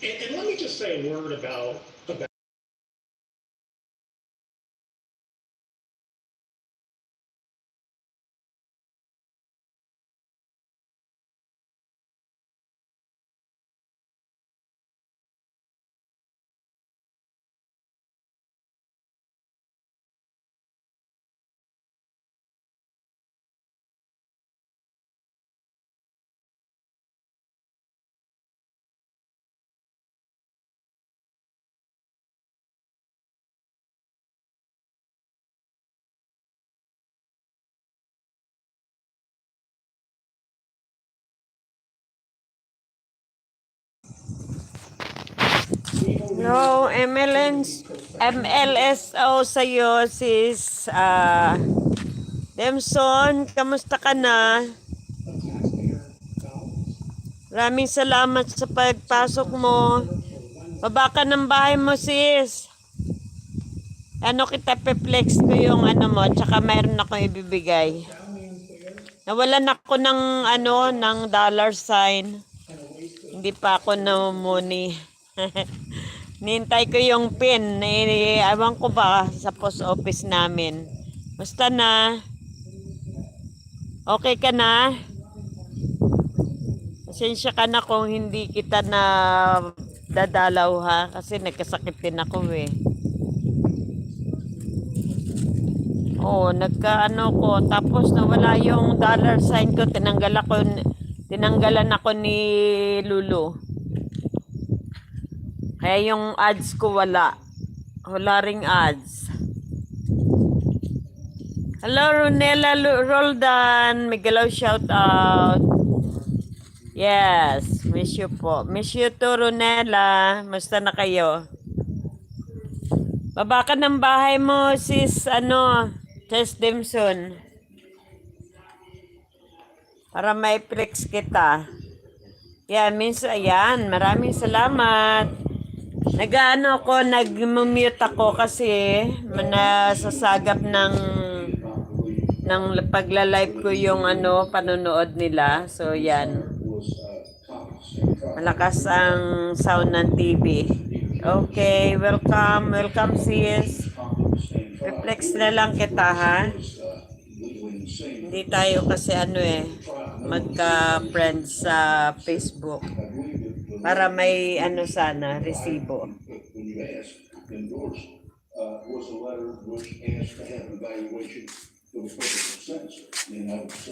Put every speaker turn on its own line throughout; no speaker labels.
And let me just say a word about
No, MLSO sa'yo, sis. Demson, kamusta ka na? Maraming salamat sa pagpasok mo. Baba ka ng bahay mo, sis. Ano kita pe-flex ko yung ano mo, tsaka mayroon akong ibibigay. Nawalan ako ng ng dollar sign. Hindi pa ako namumuni. Nintay ko yung pin. Ewan ko ba sa post office namin. Basta na. Okay ka na? Pasensya ka na kung hindi kita na dadalaw ha. Kasi nagkasakit din ako eh. Oo, nagkaano ko. Tapos nawala yung dollar sign ko. Tinanggalan ako ni Lolo. Kaya yung ads ko wala. Wala ring ads. Hello, Ronella Roldan. Migalaw shout out. Yes, miss you po. Miss you to, Ronella. Musta na kayo? Baba ka ng bahay mo, sis, Sis Dimson. Para may flex kita. Yan, ayan, maraming salamat. Nag-mute ako kasi nasasagap ng pagla-live ko yung panonood nila. So, yan. Malakas ang sound ng TV. Okay, welcome. Welcome, sis. Reflex na lang kita, ha? Hindi tayo kasi magka-friends sa Facebook. Para may sana, resibo.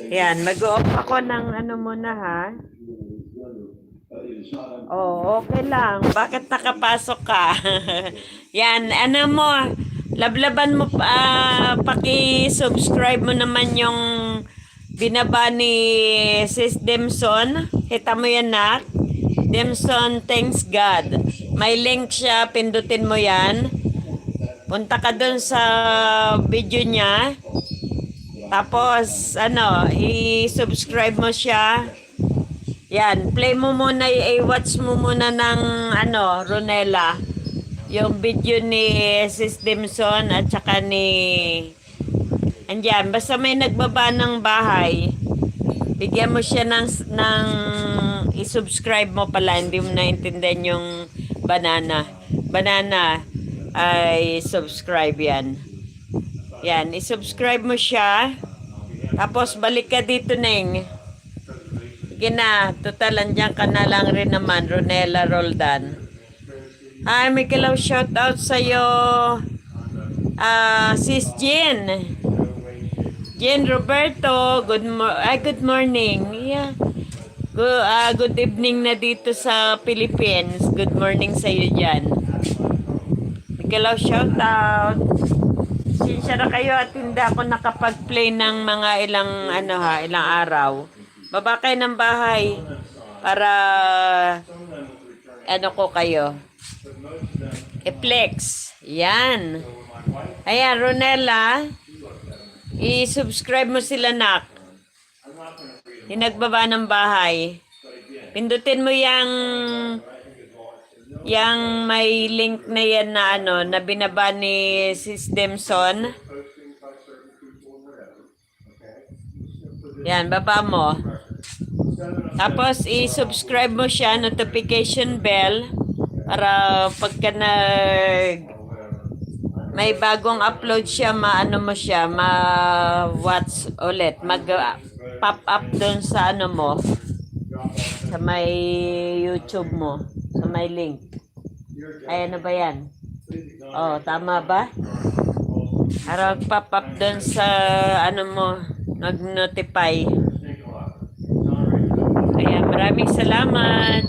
Yan, mag-off ako ng muna ha. Oh, okay lang. Bakit nakapasok ka? Yan, lablaban mo, paki-subscribe mo naman yung binaba ni Sis Demson. Kita mo yan, nak? Demson, thanks God. May link siya, pindutin mo yan. Punta ka dun sa video niya. Tapos, i-subscribe mo siya. Yan, play mo muna, i-watch mo muna ng, Ronella. Yung video ni Sis Dimson at saka andyan, basta may nagbaba ng bahay, bigyan mo siya ng i-subscribe mo pala, hindi mo naintindihan yung banana. Banana ay subscribe yan. Yan, i-subscribe mo siya. Tapos balik ka dito, Neng. Sige na, total andyan ka na lang rin naman, Ronella Roldan. Hi, Mikilaw, shout out sa'yo. Sis Jean. Jean Roberto, good morning. Yeah. Good evening na dito sa Philippines. Good morning sa'yo dyan. Mikilaw, shout out. Sinsya na kayo at hindi ako nakapag-play ng mga ilang araw. Baba kayo ng bahay para ko kayo. I-flex. Yan. Ayan, Ronella. I-subscribe mo sila, nak. Yung nagbaba ng bahay. Pindutin mo yung may link na yan na binaba ni Sis Demson. Yan, baba mo. Tapos, i-subscribe mo siya, notification bell. Para pagka may bagong upload siya, maano mo siya, ma-watch ulit. Mag-pop up doon sa ano mo, sa may YouTube mo, sa may link. Ay, ano ba yan? Oh, tama ba? Para pop up doon sa ano mo, nag-notify. Kaya maraming salamat.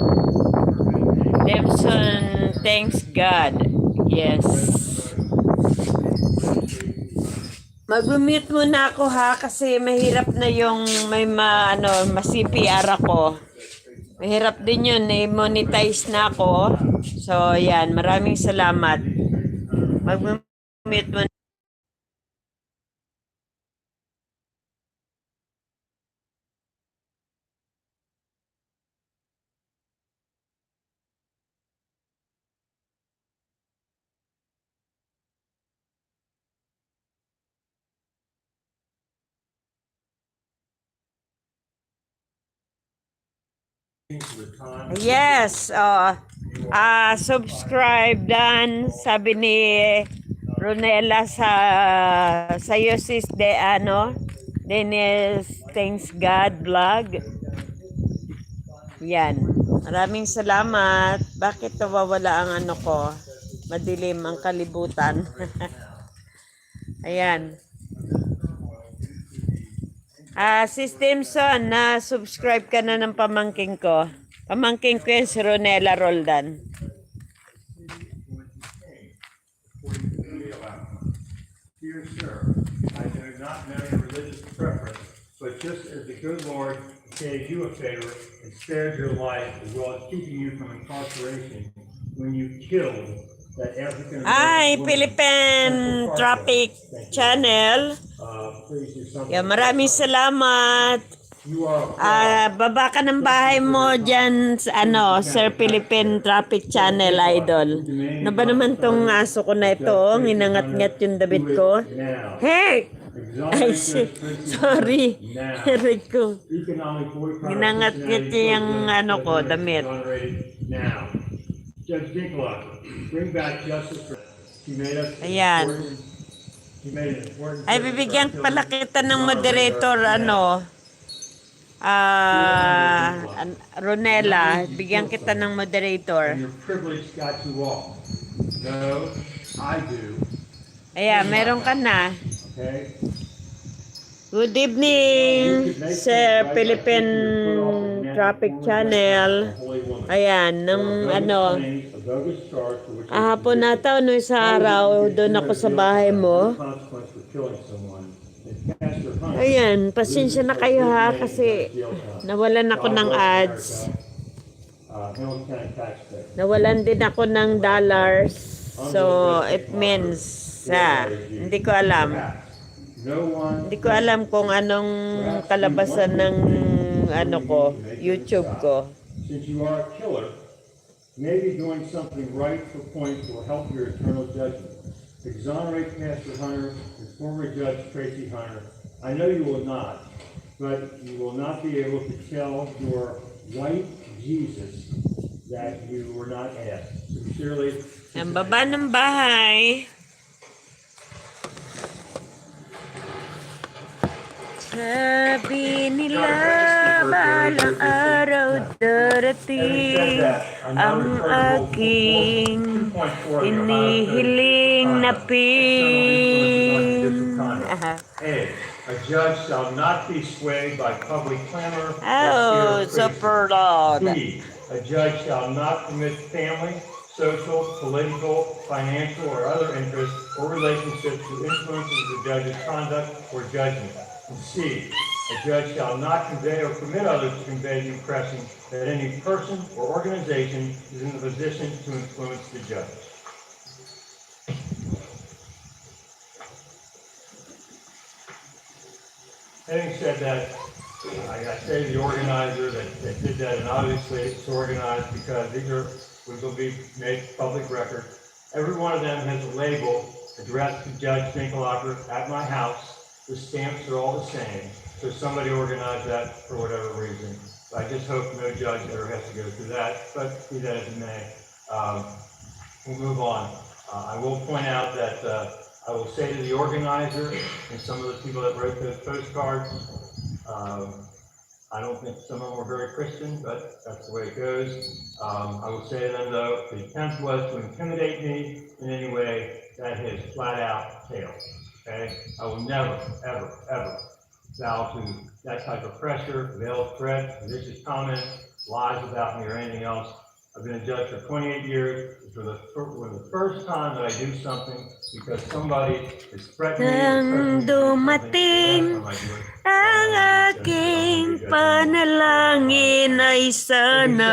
Demson, thanks God. Yes. Mag-mute muna ako ha kasi mahirap na yung may ma-CPR ako. Mahirap din yun, monetize na ako. So, yan. Maraming salamat. Mag-mute muna. Yes. Subscribe dan. Sabi ni Ronella sa iyo sis de Dennis Thanks God vlog. Yan. Maraming salamat. Bakit nawawala ang ano ko? Madilim ang kalibutan. Ayan. Sis Timson, na-subscribe ka na ng pamangking ko. Pamangking ko yan si Ronella Roldan.
Dear sir, I do not know your religious preference, but just as the good Lord gave you a favor and spared your life as well as keeping you from incarceration when you killed that African American woman.
Philippine Traffic Channel.
Please do something.
Yeah, maraming salamat. Baba ka ng bahay mo dyan sa Sir Philippine Traffic Channel Idol. Ano ba naman tong aso ko na ito? Nginangat-ngat yung damit ko. Hey! Ay, sorry. Rick ko. Ginangat-ngat yung ko, damit. Ayan. Ay, bibigyan pala kita ng moderator, Ronella, bigyan kita ng moderator. Ayan, meron ka na. Good evening, Sir Philippine Traffic Channel. Ayan, hapon na ito, sa araw, doon ako sa bahay mo. Ayan, pasensya na kayo ha, kasi nawalan ako ng ads. Nawalan din ako ng dollars. So, it means, hindi ko alam. Hindi ko alam kung anong kalabasan ng YouTube ko.
Since you are a killer, maybe doing something right for points will help your eternal judgment. Exonerate Pastor Hunter and former Judge Tracy Hunter. I know you will not, but you will not be able to tell your white Jesus that you were not asked. Sincerely.
Ang baba ng bahay. Sabi nila balang araw darating ang aking hinihiling na pin.
A judge shall not be swayed by public clamor.
Oh, super loud.
A judge shall not permit family, social, political, financial, or other interests or relationships to influence the judge's conduct or judgment. And C, a judge shall not convey or permit others to convey the impression that any person or organization is in the position to influence the judge. Having said that, I say the organizer that did that, and obviously it's organized because these will be made public record. Every one of them has a label addressed to Judge Dinkelhocker at my house. The stamps are all the same, so somebody organized that for whatever reason. I just hope no judge ever has to go through that, but be that as it may. we'll move on. I will point out that I will say to the organizer and some of the people that wrote those postcards, I don't think some of them were very Christian, but that's the way it goes. I will say to them, though, the attempt was to intimidate me in any way, that has flat out failed. Okay? I will never, ever, ever bow to that type of pressure, veiled threats, vicious comments, lies about me, or anything else. I've been a judge for 28 years. It's for the first time that I do something because somebody is threatening me.
Dumating ang aking panalangin ay sana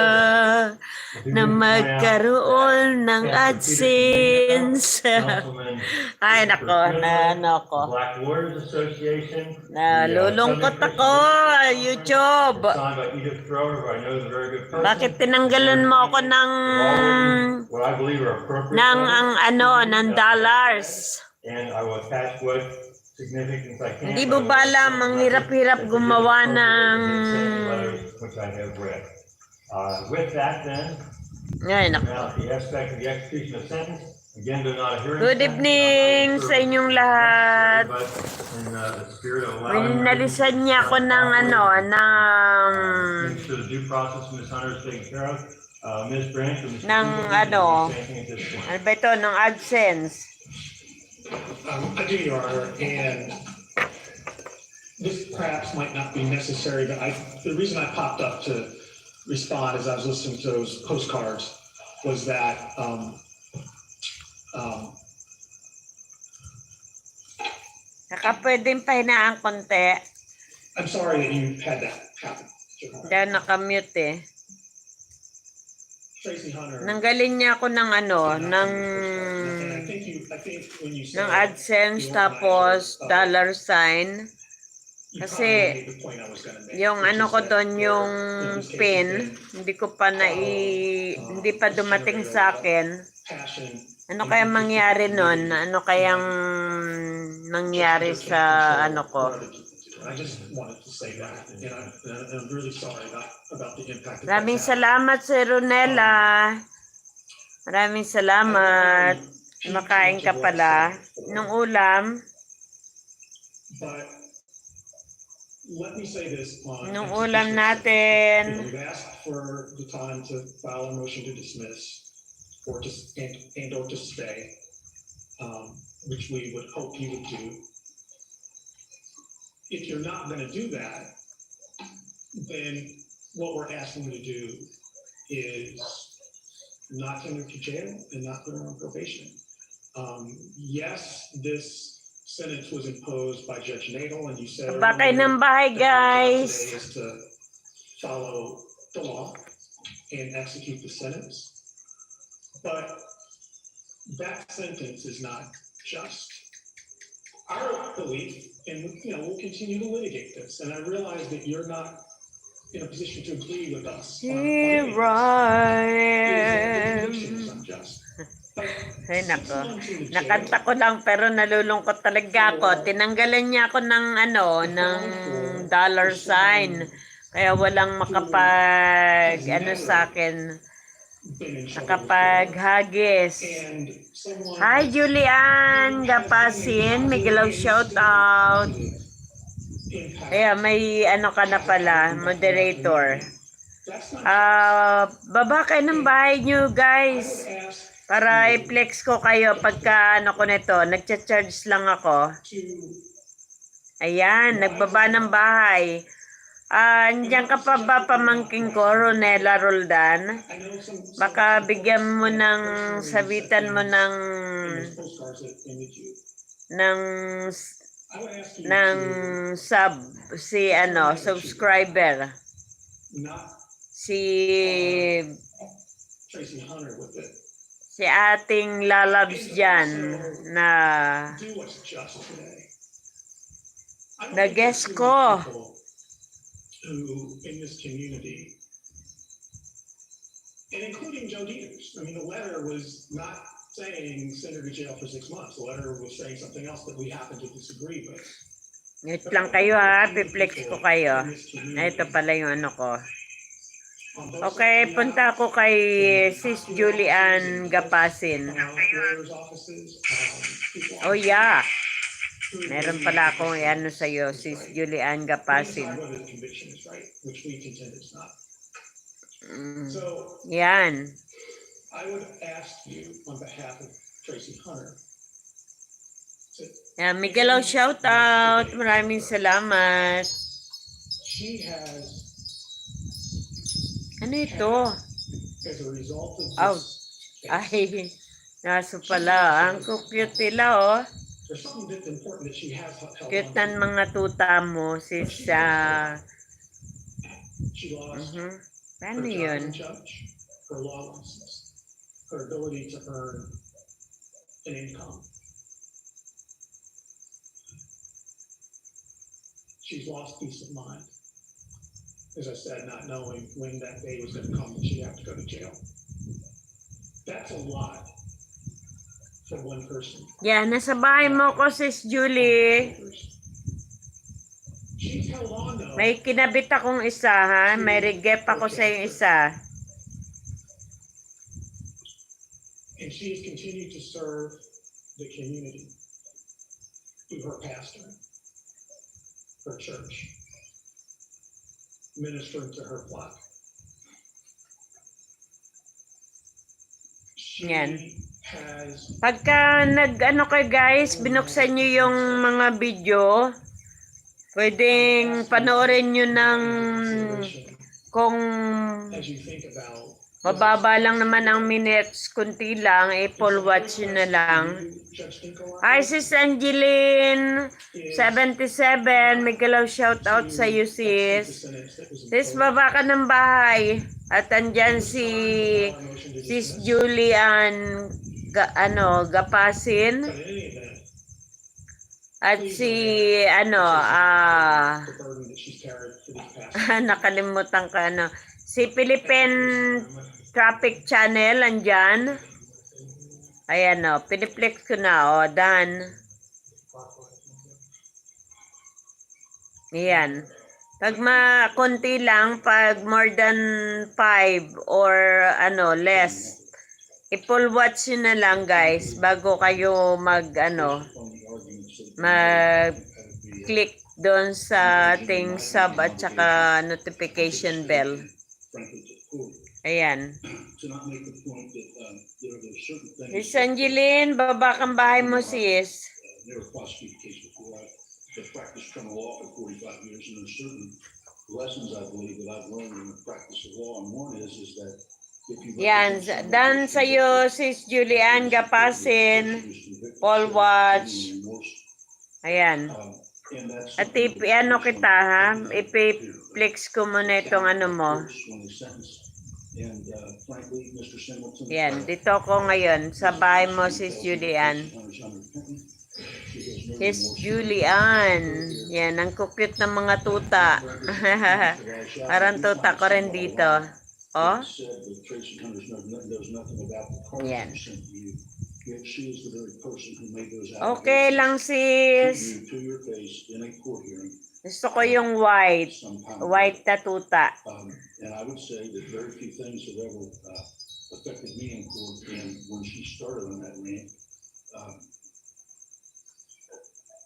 na magkaroon ng Adsense. Ay, nako,
Black Lawyers Association.
Nalulungkot ako, YouTube. Bakit tinanggalan mo ako ng dollars?
And I will attach what significance I can.
Hindi mo ba alam, ang hirap-hirap gumawa ng...
Which I have read. With that then,
Ay, nako.
now the aspect of the execution of sentence, again, they're not a hearing.
Good evening sa inyong lahat.
In the spirit of allowing.
Winalisan niya ako ng
So the due process Ms. Hunter is taken care of. Ms. Branch, Ms.
ano ba ito, ng Adsense.
I do, Your Honor, and this perhaps might not be necessary, but the reason I popped up to respond as I was listening to those postcards was that
Pwedeng pahinaan konti.
I'm sorry that you had that happen.
Dahil nakamute eh.
Tracy Hunter.
Nanggaling niya ako ng ng Adsense tapos dollar sign. Kasi yung ko doon, yung pin, hindi pa dumating sa akin. Ano kaya mangyari nun? Ano kayang nangyari sa ko? Maraming salamat, Sir Ronella. Maraming salamat. Makain ka pala. Nung ulam. Nung ulam natin.
We've asked for the time to file a motion to dismiss or to stay, which we would hope you would do. If you're not going to do that, then what we're asking you to do is not send her to jail and not put her on probation. Yes, this sentence was imposed by Judge Nadel, and you said
bakay ng bahay, guys.
Is to follow the law and execute the sentence. But that sentence is not just. Our belief, and we'll continue to litigate this, and I realize that you're not in a position to agree with us.
Here I am. Ay, nako. Nakanta ko lang pero nalulungkot talaga ako. Tinanggalan niya ako ng ng dollar sign. Kaya walang makapag sa akin. Nakapaghagis. Hi, Julian Gapasin. Miguelaw, shout out. Kaya may ka na pala, moderator. Baba kayo ng bahay nyo, guys. Para i-flex ko kayo pagka ko nito. Nagcha-charge lang ako. Ayan, nagbaba ng bahay. Andiyan ka pa ba, pamangking ko, Ronella Roldan? Baka bigyan mo sabitan mo ng sub, subscriber. Si ating lalabs dyan na guess ko.
Who in this community, and including Joe Dieters. I mean, the letter was not saying send her to jail for 6 months. The letter was saying something else that we happen to disagree with.
Wait lang kayo ha, piplex ko kayo. Ito pala yung ko. Okay, punta ako kay Sis Julian Gapasin.
lawyers' offices, people
Oh
on
yeah,
who
meron
believe
pala
that
akong
this
ano
is
sa'yo,
right.
Sis Julian
We can
Gapasin.
decide whether the conviction is right, which we contend it's not. So
Yan.
I would ask you on behalf of Tracy Hunter to
Yan, Miguel, shout out. Maraming salamat.
she has
Ano ito?
as a result of
Oh,
this case,
ay, naso pala. Ang cute nila, oh.
there's something that's important that she has held
Cute
on
ng
to.
mga tuta mo, sis.
She lost
Paano
her job as a
yun?
judge, her law license, her ability to earn an income. She's lost peace of mind. As I said, not knowing when that day was going to come that she'd have to go to jail. That's a lot for one person.
Yan, nasa bahay mo ko, sis Julie.
She's held on though.
May kinabit akong isa, ha? May regep ako sa yung isa.
And she has continued to serve the community through her pastor, her church, ministering to her flock. She
Yan.
has
Pagka nag-ano kayo guys, binuksan nyo yung mga video, pwedeng panoorin nyo ng kung
as you think about
mababa lang naman ang minutes, kunti lang, Apple Watch yun na lang. Hi, sis Angeline, 77, Miguel, shout out sa iyo, sis. Sis, baba ka ng bahay. At andyan si Sis Julian Gapasin. At si nakalimutan ka si Philippine Traffic Channel andyan. Ayan piniplex ko na done. Ayan. Pag konti lang, pag more than 5 or less, i-full watch yun na lang guys bago kayo mag-click doon sa ating sub at saka notification bell. Ayan. Miss Angeline, baba kang bahay mo sis.
I've practiced criminal law for 45 years, and there's certain lessons I believe that I've learned in the practice of law, and one is that if you
yan, dan sa'yo, Sis Julian Gapasin, Paul Watch. Ayan. At ano kita ha, ipi-flex ko muna itong mo. Yan, dito ako ngayon, sa bahay mo, Sis Julian. Sis Julian. Yan, ang cute ng mga tuta. Parang tuta ko rin dito. Oh? Yan. Okay lang sis. Gusto ko yung white. White na tuta.
And I would say that very few things have ever affected me in court. And when she started on that rant,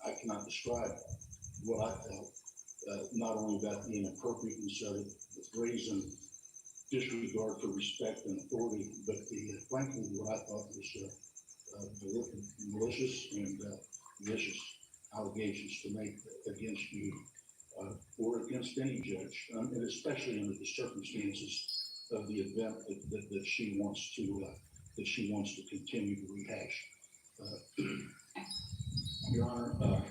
I cannot describe what I felt, not only about the inappropriateness of it, the brazen disregard for respect and authority, but frankly, what I thought was malicious and vicious allegations to make against you or against any judge, and especially under the circumstances of the event that she wants to continue to rehash. Your Honor,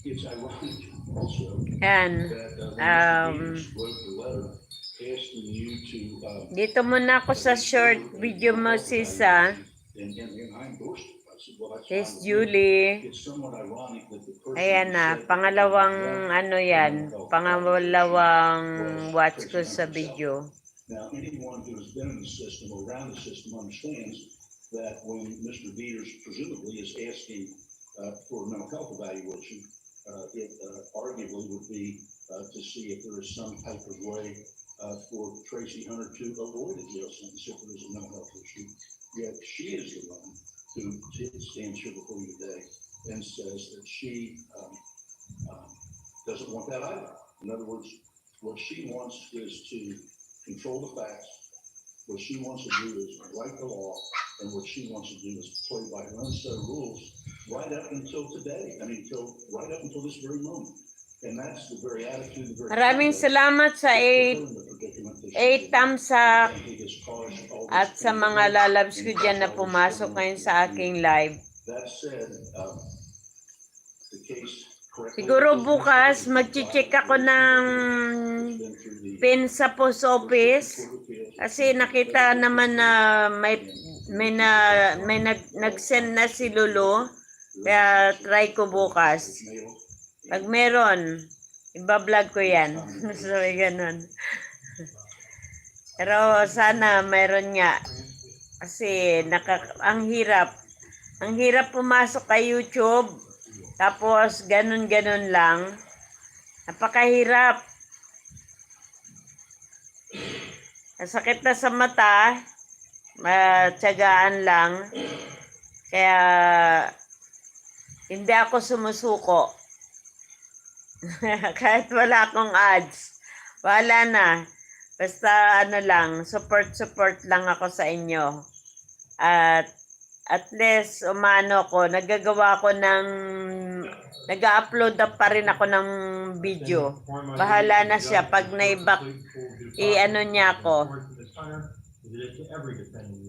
it's ironic also
Yan.
that wrote the letter asking you to
Dito muna ako sa short video mo sis
and I endorsed it. I said, well, that's
Sis
fine with me.
Julie.
It's somewhat ironic that the person
Ayan
who
na,
said
pangalawang yan,
that
pangalawang watch ko sa video.
Now, anyone who has been in the system or around the system understands that when Mr. Dieters presumably is asking for a mental health evaluation, it arguably would be to see if there is some type of way for Tracy Hunter to avoid a jail sentence if there is a mental health issue. Yet she is the one who stands here before you today and says that she doesn't want that either. In other words, what she wants is to control the facts. What she wants to do is write the law, and what she wants to do is play by her own set of rules right up until today. I mean, right up until this very moment. And that's the very attitude, the very
Maraming
conduct
salamat sa
that's
8
fulfilling the predicament that she's in.
thumbs up
And it has caused all this
at sa
pain
mga
and
lalabs ko
caused
dyan na
all this
pumasok
turmoil
ngayon
to
sa
the
aking
community.
live.
That said, the case correctly
Siguro
has been
bukas
stated,
magche-check
filed
ako
with the
ng
it's been through the
pin sa post office kasi nakita naman na nag-send na si Lolo. Kaya try ko bukas. Pag meron, iba-vlog ko yan. So, ganun. Pero sana meron nga. Kasi ang hirap. Ang hirap pumasok kay YouTube. Tapos ganun-ganun lang. Napakahirap. Sakit na sa mata. Matyagaan lang. Kaya hindi ako sumusuko. Kahit wala akong ads. Wala na. Basta ano lang, support lang ako sa inyo. At least umano ko, nag-upload pa rin ako ng video. Bahala na siya pag i-ano niya ako.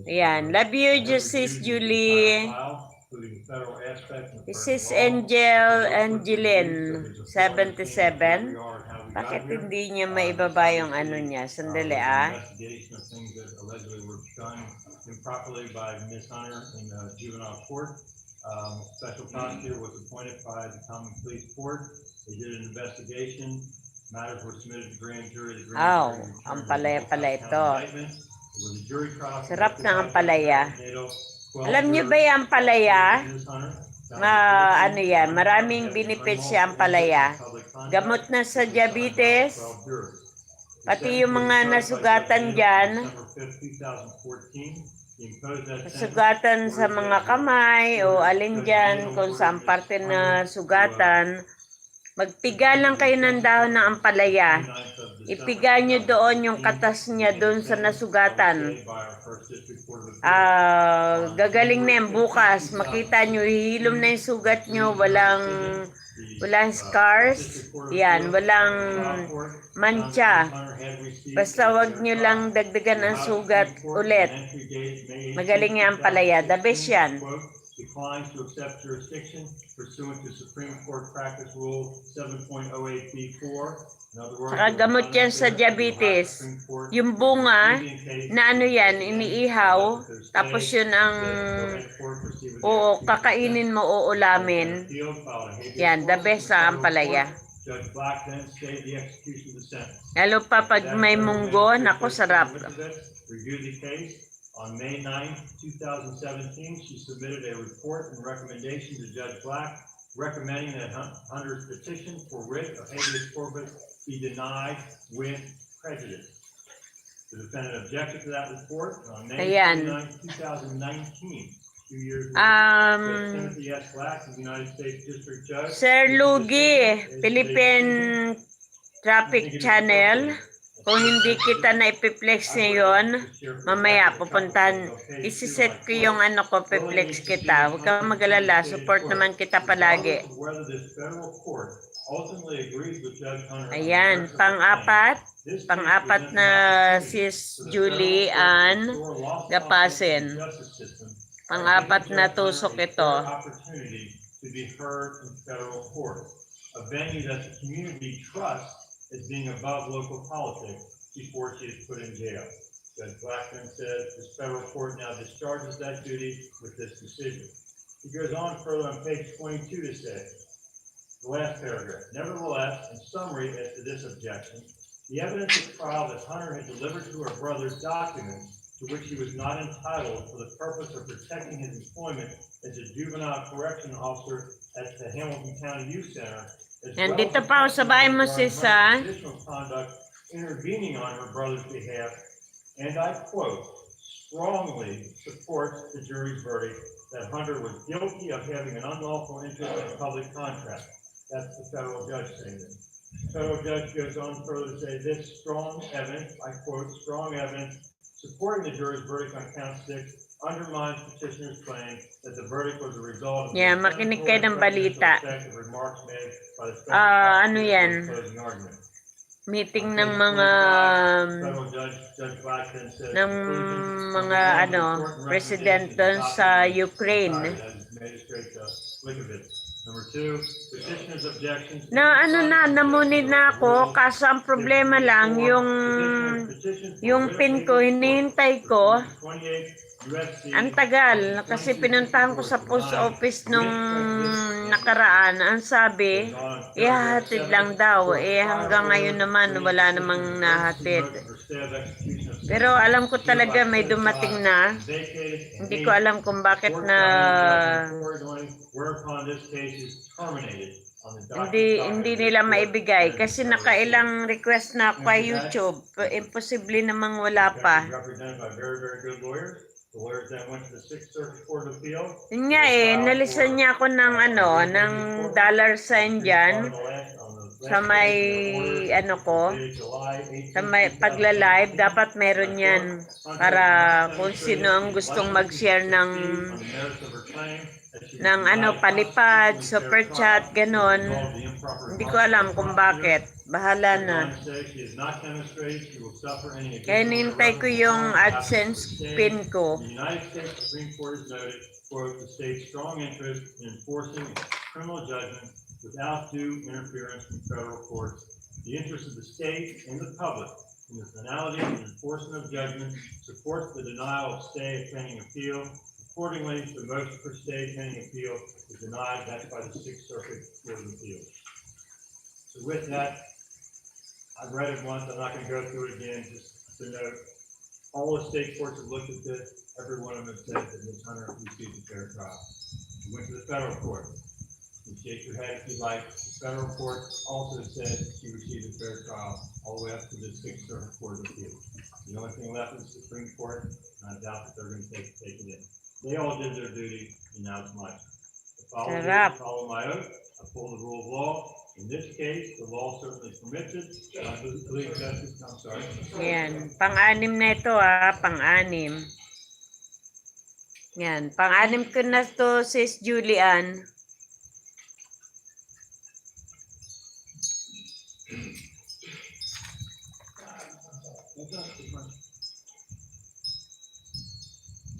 Ayan. Love you, Sis Julie. This is Angeline, 77. Bakit hindi niya maibaba yung ano niya? Sandali
Improperly by Ms. Hunter in juvenile court. Special prosecutor was appointed by the Common Police Court. They did an investigation. Matters were submitted to grand jury. The grand jury
ang palaya pala ito.
Was a jury trial.
Sarap na ang palaya. Alam niyo ba yung palaya? Ano yan, maraming benefits siya ang palaya. Gamot na sa diabetes, pati yung mga nasugatan dyan, nasugatan sa mga kamay o alin dyan, kung saan parte na sugatan, magpiga lang kayo ng dahon ng ampalaya. Ipiga nyo doon yung katas niya doon sa nasugatan. Gagaling na yan bukas. Makita nyo, hihilom na yung sugat nyo. Walang scars. Yan, walang mancha. Basta wag nyo lang dagdagan ang sugat ulit. Magaling yan palaya. The best yan.
Declines to accept jurisdiction pursuant to Supreme Court Practice Rule 7.08b4.
Saka gamot yan sa diabetes. Yung bunga, na ano yan, iniihaw, tapos yun ang kakainin mo o ulamin. Yan, the best sa ampalaya. Lalo pa pag may munggo, naku sarap.
On May 9, 2017, she submitted a report and recommendation to Judge Black recommending that Hunter's petition for writ of habeas corpus be denied with prejudice. The defendant objected to that report on May 29, 2019, 2 years later. Judge Timothy S. Black, the United States District Judge.
Sir Lugi, Philippine Traffic Channel. Kung hindi kita na ipiplex ngayon, mamaya pupuntahan, isiset ko yung ano ko, piplex kita. Huwag kang mag-alala, support naman kita palagi. Ayan, pang-apat na Sis Julie Ann Gapasin. Pang-apat na tusok ito.
A venue that the community trusts as being above local politics before she is put in jail. Judge Blackman says this federal court now discharges that duty with this decision. He goes on further on page 22 to say, the last paragraph, nevertheless, in summary as to this objection, the evidence at trial that Hunter had delivered to her brother's documents to which he was not entitled for the purpose of protecting his employment as a juvenile correction officer at the Hamilton County Youth Center. As well
Nandito
as
pa, sabahin mo
regarding
sis,
her
ha?
additional conduct intervening on her brother's behalf, and I quote, strongly supports the jury's verdict that Hunter was guilty of having an unlawful interest in a public contract. That's the federal judge saying this. The federal judge goes on further to say this strong evidence, I quote, strong evidence supporting the jury's verdict on count 6 undermines petitioner's claim that the verdict was a result of
Yeah,
the
makinig kayo ng balita.
effect of remarks made by the special
Ano
prosecutor
yan?
in the closing argument.
Meeting
On
ng
page
mga
25, federal Judge Blackton says,
ng
"Conclusion,
mga
one of the
ano,
important
president
recommendations
doon sa
adopted in
Ukraine.
as Magistrate Likovich. Number 2, petitioner's objections.
Na ano na, namunid na ako, kaso ang problema lang, yung pin ko, hinihintay ko, ang tagal, kasi pinuntahan ko sa post office nung nakaraan, ang sabi, ihahatid lang daw, hanggang ngayon naman, wala namang nahatid. Pero alam ko talaga may dumating na, hindi ko alam kung bakit na hindi nila maibigay kasi nakailang request na ako kay YouTube. Imposible namang wala pa. Yun nga nalisan niya ako ng ng dollar sign dyan sa may ko, sa may pagla-live, dapat meron yan para kung sino ang gustong mag-share ng palipad, super chat, ganon. Hindi ko alam kung bakit. Bahala na. Kaya nintay ko yung Adsense pin ko.
The United States Supreme Court has noted, quote, the state's strong interest in enforcing criminal judgment without due interference from federal courts. The interest of the state and the public in the finality and enforcement of judgment supports the denial of stay pending appeal. Accordingly, the motion for stay pending appeal is denied. That's by the Sixth Circuit Court of Appeals. So with that, I've read it once. I'm not going to go through it again. Just to note, all the state courts have looked at this. Every one of them said that Ms. Hunter received a fair trial. We went to the federal court. You shake your head if you like. The federal court also said she received a fair trial all the way up to the Sixth Circuit Court of Appeals. The only thing left is the Supreme Court, and I doubt that they're going to take it in. They all did their duty, and now it's mine. To follow my oath, I pull the rule of law. In this case, the law certainly permits it. I believe justice, I'm sorry.
Yan, pang-anim na ito pang-anim. Yan, pang-anim ko na to, sis Julian.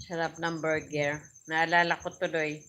Sarap ng burger. Naalala ko tuloy.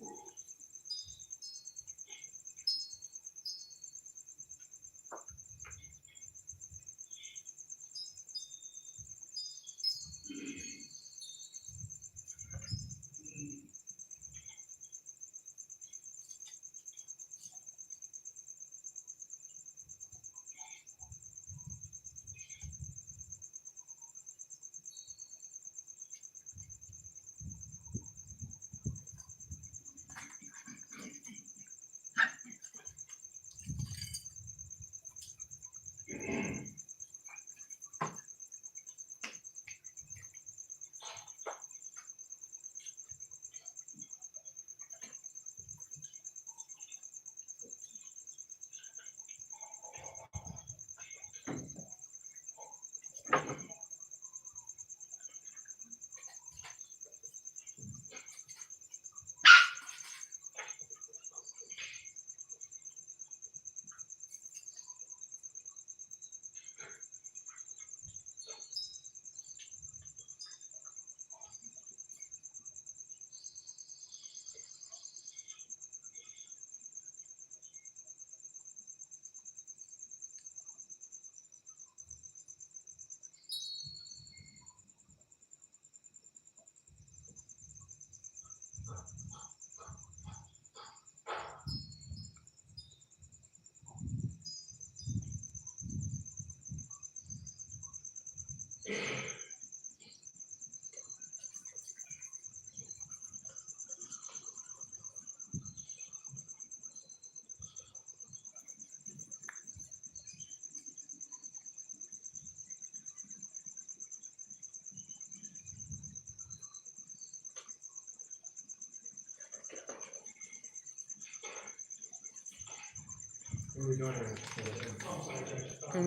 What are we doing here?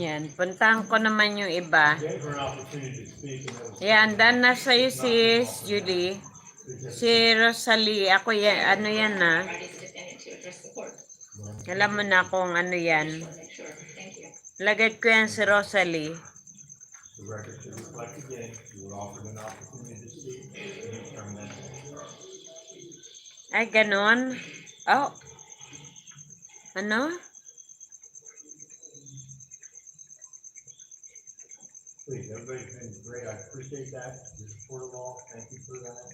Yan, puntahan ko naman yung iba.
Gave her an opportunity to speak and that was.
Yan, done na sa'yo sis, Julie. Si Rosalie, ako yan, ano yan na. Alam mo na kung ano yan. Lagay ko yan si Rosalie.
The record should reflect again, you were offered an opportunity to speak and you terminated.
Ay, ganon. Oh. Ano?
Please, everybody's been great. I appreciate that. Your support of all. Thank you for that.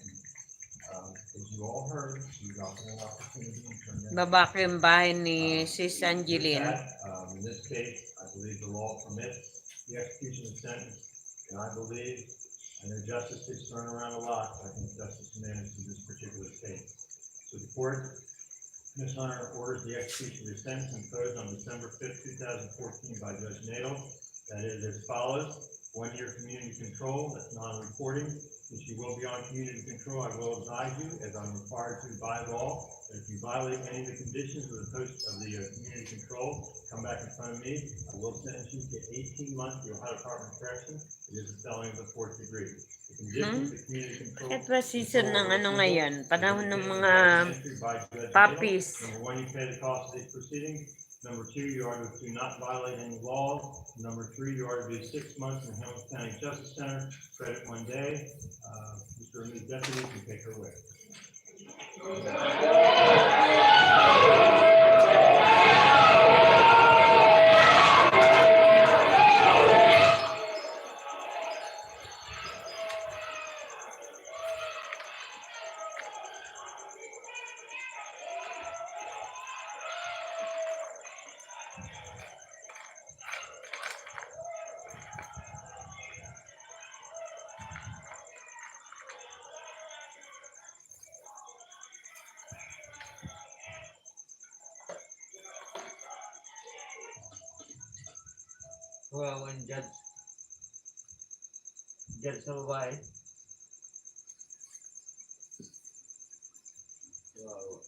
As you all heard, you got an opportunity to turn that.
Baba ko yung bahay ni Sis
With
Angeline.
that, in this case, I believe the law permits the execution of sentence, and I believe, I know justice gets thrown around a lot, but I think justice managed in this particular case. So the court, Ms. Hunter orders the execution of the sentence imposed on December 5th, 2014 by Judge Nadel. That is as follows: 1 year community control, that's non-reporting. If you will be on community control, I will advise you, as I'm required to by law, that if you violate any of the conditions of the community control, come back in front of me. I will sentence you to 18 months for the Ohio Department of Corrections. It is a felony of the fourth degree. The conditions of community control.
Kahit ba season ng ano ngayon? Panahon ng mga puppies.
Number 1, you pay the cost of these proceedings. Number 2, you are to not violate any law. Number 3, you are to do 6 months in the Hamilton County Justice Center, credit 1 day. Mr. and Ms. Deputy, you can take her away.
Well, when Judge sa babae.
Wow.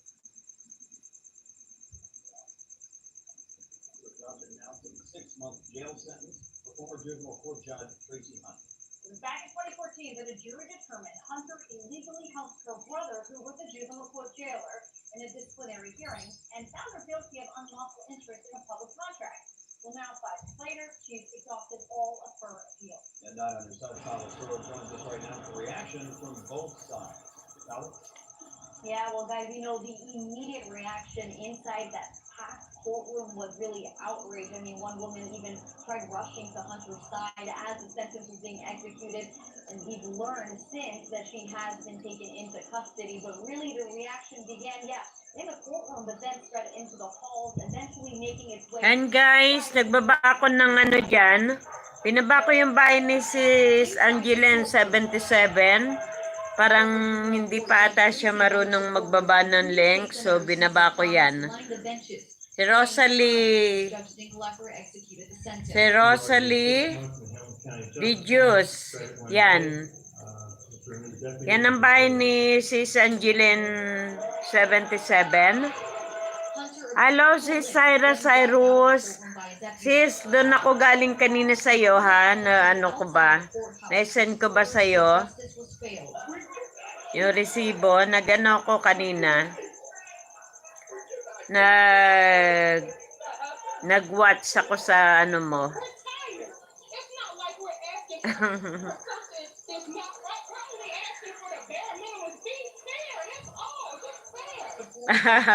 The judge announced a 6-month jail sentence for former juvenile court judge Tracy Hunt.
It was back in 2014 that a jury determined Hunter illegally helped her brother, who was a juvenile court jailer, in a disciplinary hearing, and found her guilty of unlawful interest in a public contract. Well, now 5 years later, she's exhausted all of her appeals.
And not under Senator Thomas Sewell joins us right now for reaction from both sides. Alex?
Yeah, well, guys, you know, the immediate reaction inside that packed courtroom was really outrage. I mean, one woman even tried rushing to Hunter's side as the sentence was being executed, and we've learned since that she has been taken into custody. But really, the reaction began, in the courtroom, but then spread into the halls, eventually making its way.
And guys, nagbaba ako ng ano dyan. Binaba ko yung bahay ni Sis Angeline 77. Parang hindi pa ata siya marunong magbaba ng link. So, binaba ko yan. Si Rosalie. Si Rosalie. Videos. Yan. Yan ang bahay ni Sis Angeline 77. Hello, Sis Cyrus. Sis, doon ako galing kanina sa'yo, ha? Na ano ko ba? Na-send ko ba sa'yo? Yung resibo, nag-ano ko kanina. Nag-watch ako sa ano mo.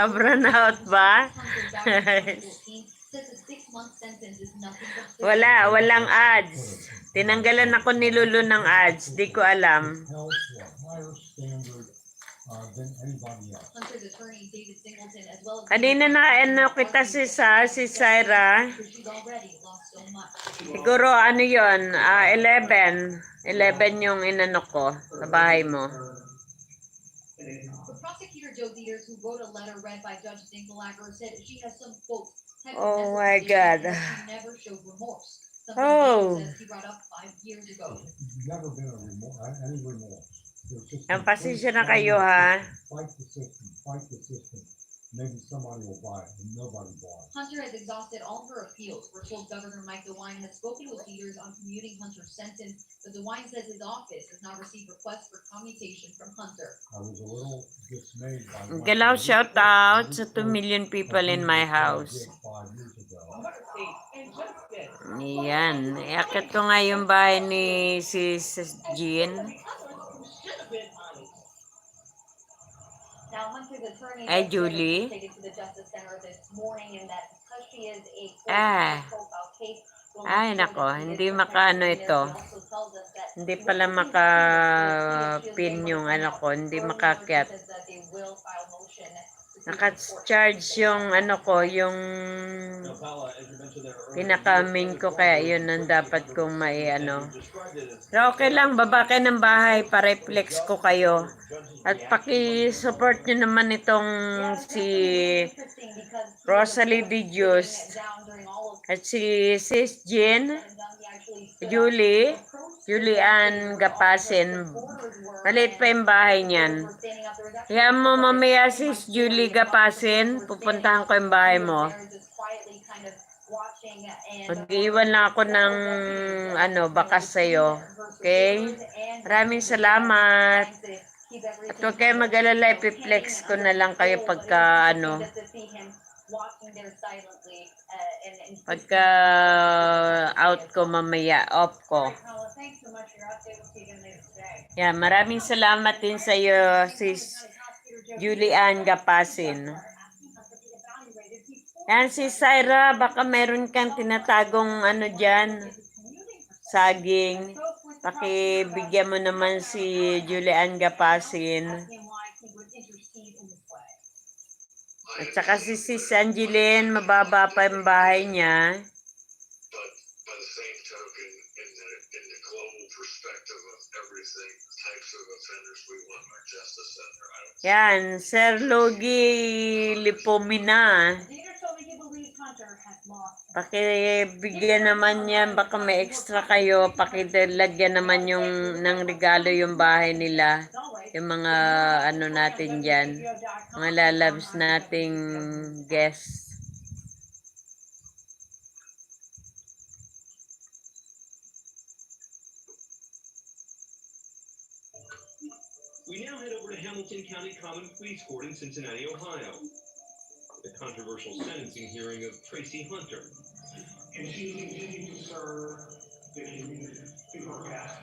Burnout ba? Walang ads. Tinanggalan ako ni Lolo ng ads. Di ko alam. Kanina na ano kita si Syra. Siguro ano yon, 11. 11 yung inano ko sa bahay mo.
Prosecutor Joe Dieters, who wrote a letter read by Judge Dinkelacker, said she has some quotes.
Oh my God.
She never showed remorse.
Oh.
Something he brought up 5 years ago.
Never been any remorse.
Ang pasensya na kayo, ha?
Fight the system. Fight the system. maybe somebody will buy it, and nobody bought it.
Hunter has exhausted all her appeals. We're told Governor Mike DeWine has spoken with leaders on commuting Hunter's sentence, but DeWine says his office has not received requests for commutation from Hunter.
I was a little dismayed by. what
Galaw
they
shout
researched-
out sa
researched
2 million
that
people
he
in my
was gonna
house.
get 5 years ago.
Yan. Iakit ko nga yung bahay ni Sis Jean.
Now, Hunter's attorney
Ay,
just
Julie.
stated to the Justice Center this morning and that because she is a
Ah.
profile case, will
Ay,
ensure
nako,
that she
hindi
is
makaano
protected.
ito.
She also tells us that
Hindi
she
pala
wants to see
maka-pin
Julie
yung
able to
ano
come
ko, hindi
out.
makakyat.
Earlier, she says that they will file motion to see
Naka-charge yung ano ko, yung pinaka-main ko, kaya yun ang dapat kong ano. Pero okay lang, baba kayo ng bahay, pa-reflex ko kayo. At paki-support nyo naman itong si Rosalie de Dios at si Sis Jean, Julian Gapasin. Maliit pa yung bahay niyan. Kaya mo mamaya Sis Julie Gapasin, pupuntahan ko yung bahay mo. Mag-iwan lang ako ng bakas sa'yo. Okay? Maraming salamat. At huwag kayo mag-alala, ipiplex ko na lang kayo pagka pagka out ko mamaya, off ko. Yan, maraming salamat din sa iyo, Sis Julian Gapasin. Yan, si Syra, baka meron kang tinatagong dyan, saging. Pakibigyan mo naman si Julian Gapasin. At saka si Sis Angeline, mababa pa yung bahay niya.
But by the same token, in the global perspective of everything, types of offenders we want in our justice center.
Yan, Sir Logi Lipomina. Pakibigyan naman yan, baka may extra kayo, pakilagyan naman ng regalo yung bahay nila. Yung mga natin dyan, mga lalabs nating guests.
We now head over to Hamilton County Common Pleas Court in Cincinnati, Ohio. The controversial sentencing hearing of Tracy Hunter.
And she continued to serve the community through her past.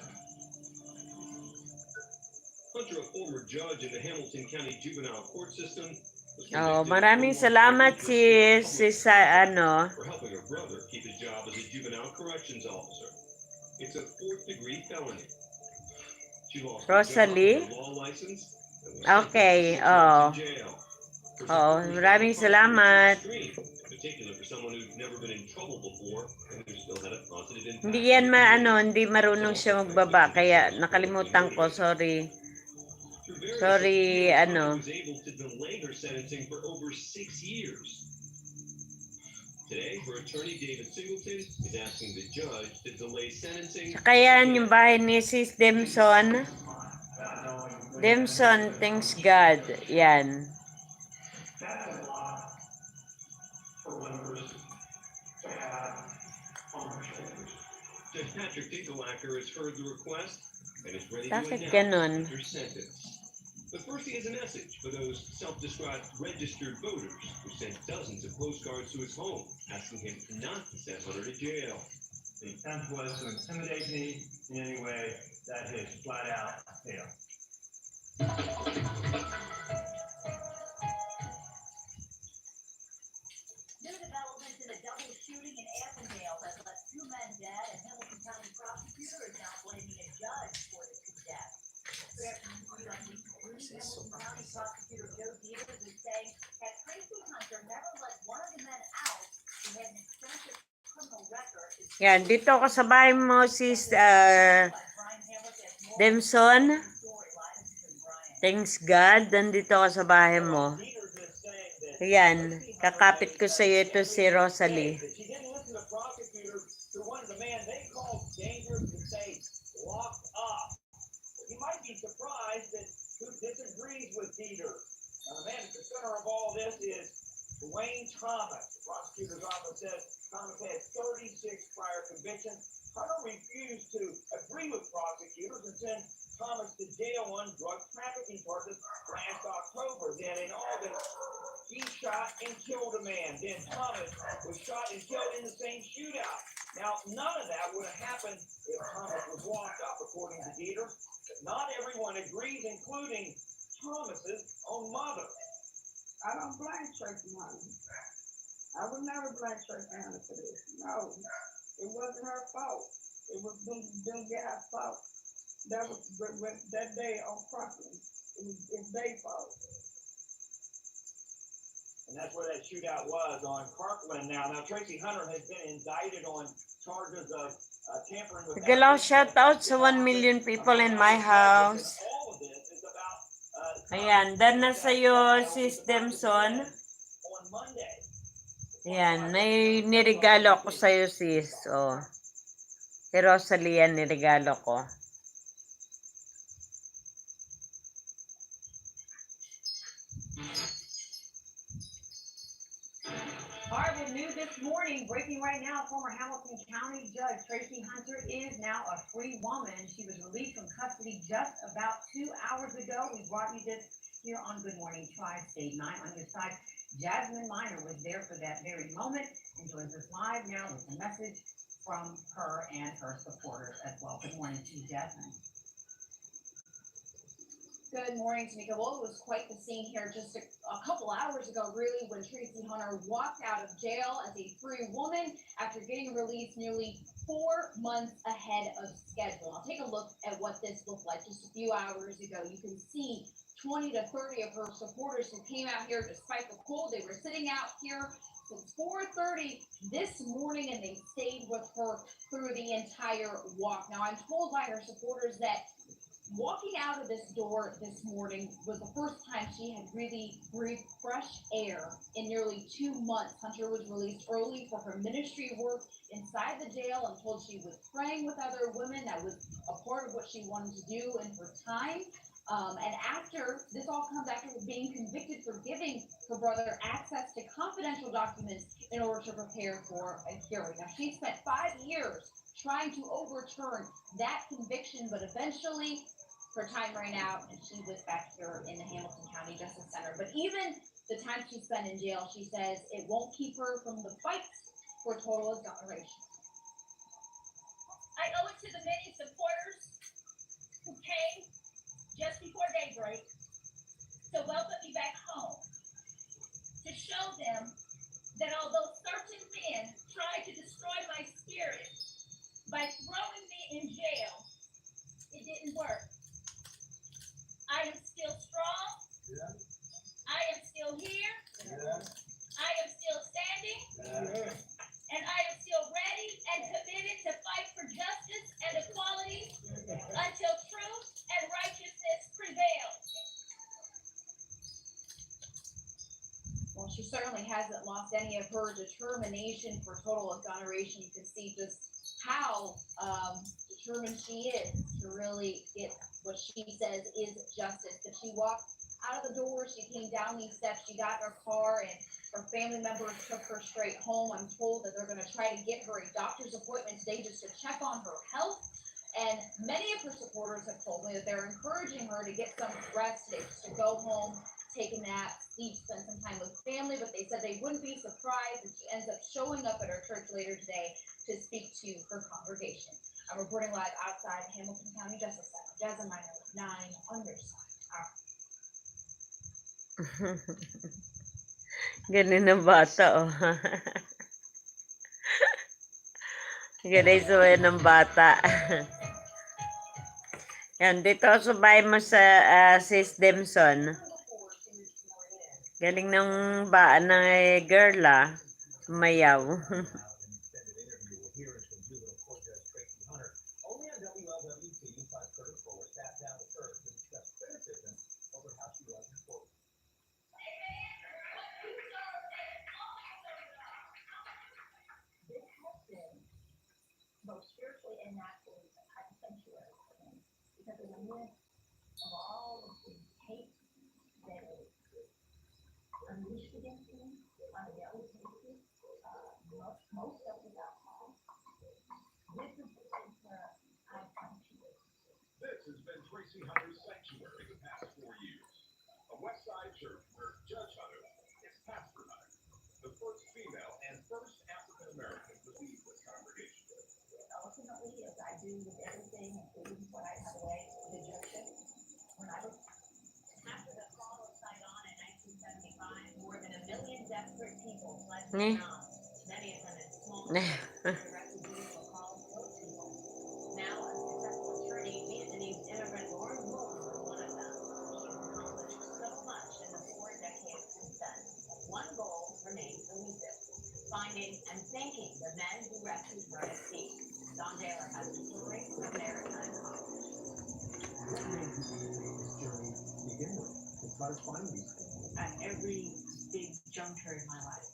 Hunter, a former judge in the Hamilton County Juvenile Court System, was
Oh,
convicted
maraming
of
salamat
unlawful
sa
for helping her brother keep his job as a juvenile corrections officer. It's a 4th-degree felony. She lost her
Rosalie?
job, her law license, and was
Okay,
sentenced to 6 months in jail.
maraming salamat.
In particular for someone who's never been in trouble before and who still had a positive impact.
Hindi yan hindi marunong siya magbaba, kaya nakalimutan ko, sorry. Sorry,
was able to delay her sentencing for over 6 years. Today, her attorney David Singleton is asking the judge to delay sentencing.
Kaya yung bahay ni Sis Demson. Demson, thanks God. Yan.
That's a lot for members to have on their shoulders.
Judge Patrick Dinkelacke has heard the request and is ready to
Bakit
announce
ganun?
her sentence. But first, he has a message for those self-described registered voters who sent dozens of postcards to his home, asking him not to send Hunter to jail.
The attempt was to intimidate me in any way. That has flat out failed.
New developments in a double shooting in Avondale that left 2 men dead, and Hamilton County prosecutor is now blaming a judge for the two deaths. Hamilton County prosecutor Joe Dieters is saying that Tracy Hunter never let one of the men out who had an extensive criminal record.
Yan, dito ako sa bahay mo, Sis Demson. Thanks God, nandito ako sa bahay mo. Ayan, kakapit ko sa iyo ito si Rosalie.
She didn't listen to prosecutors who wanted the man they called dangerous to say locked up. You might be surprised that who disagrees with Dieter. Now, the man at the center of all this is Dwayne Thomas. The prosecutor's office says Thomas has 36 prior convictions. Hunter refused to agree with prosecutors and sent Thomas to jail on drug trafficking charges last October. Then in August, he shot and killed a man. Then Thomas was shot and killed in the same shootout. Now, none of that would have happened if Thomas was locked up, according to Dieter. But not everyone agrees, including Thomas's own mother.
I don't blame Tracy Hunter. I would never blame Tracy Hunter for this. No, it wasn't her fault. It was them guys' fault. That was that day on Crockley. It's their fault.
And that's where that shootout was, on Parkland now. Now, Tracy Hunter has been indicted on charges of tampering with...
Hello, shout out sa 1 million people in my house.
All of this is about...
Ayan, done na sa'yo, Sis Demson.
On Monday.
Ayan, may nirigalo ako sa'yo, sis. Oh. Si Rosalie yan, nirigalo ko.
Harvard News this morning, breaking right now, former Hamilton County Judge Tracy Hunter is now a free woman. She was released from custody just about 2 hours ago. We brought you this here on Good Morning Tri-State 9 on your side. Jasmine Miner was there for that very moment and joins us live now with a message from her and her supporters as well. Good morning to you, Jasmine. Good morning, Tamika. Well, it was quite the scene here just a couple hours ago, really, when Tracy Hunter walked out of jail as a free woman after getting released nearly 4 months ahead of schedule. I'll take a look at what this looked like just a few hours ago. You can see 20 to 30 of her supporters who came out here despite the cold. They were sitting out here since 4:30 this morning, and they stayed with her through the entire walk. Now, I'm told by her supporters that walking out of this door this morning was the first time she had really breathed fresh air in nearly 2 months. Hunter was released early for her ministry work inside the jail. I'm told she was praying with other women. That was a part of what she wanted to do in her time. And after this all comes after being convicted for giving her brother access to confidential documents in order to prepare for a hearing. Now, she spent 5 years trying to overturn that conviction, but eventually her time ran out and she was back here in the Hamilton County Justice Center. But even the time she spent in jail, she says it won't keep her from the fight for total exoneration.
I owe it to the many supporters who came just before daybreak to welcome me back home, to show them that although certain men tried to destroy my spirit by throwing me in jail, it didn't work. I am still strong. Yeah. I am still here. Yeah. I am still standing. Yeah. And I am still ready and committed to fight for justice and equality until truth and righteousness prevail.
Well, she certainly hasn't lost any of her determination for total exoneration. You can see just how determined she is to really get what she says is justice. But she walked out of the door, she came down these steps, she got in her car, and her family members took her straight home. I'm told that they're going to try to get her a doctor's appointment today just to check on her health. And many of her supporters have told me that they're encouraging her to get some rest today, just to go home, take a nap, sleep, spend some time with family. But they said they wouldn't be surprised if she ends up showing up at her church later today to speak to her congregation. I'm reporting live outside Hamilton County Justice Center. Jasmine Miner, 9 on your side.
Galing na bata, oh. Galing sa ng bata. Yan, dito subay mo sa Sis Demson. Galing ng baan ng girl, sumayaw.
Both spiritually and naturally, a type of sanctuary for him. Because in the midst of all of the hate that is most of the alcohol. This is the center I come to.
This has been Tracy Hunter's sanctuary the past 4 years. A West Side church where Judge Hunter is Pastor Hunter, the first female and first African American to lead this congregation.
Ultimately, as I do with everything, including when I have away the judgeship, when I was after the fall of Saigon in 1975, more than 1 million desperate people fled Vietnam, many of them in small towns where refugees were called those people. Now, a successful attorney, Vietnamese immigrant Lauren Lolo is one of them. She has accomplished so much in the 4 decades since then. One goal remains elusive: finding and thanking the men who rescued her at sea. Don Taylor has the story of maritime conflict.
What made you begin this journey to begin with? To try to find these things?
At every big juncture in my life,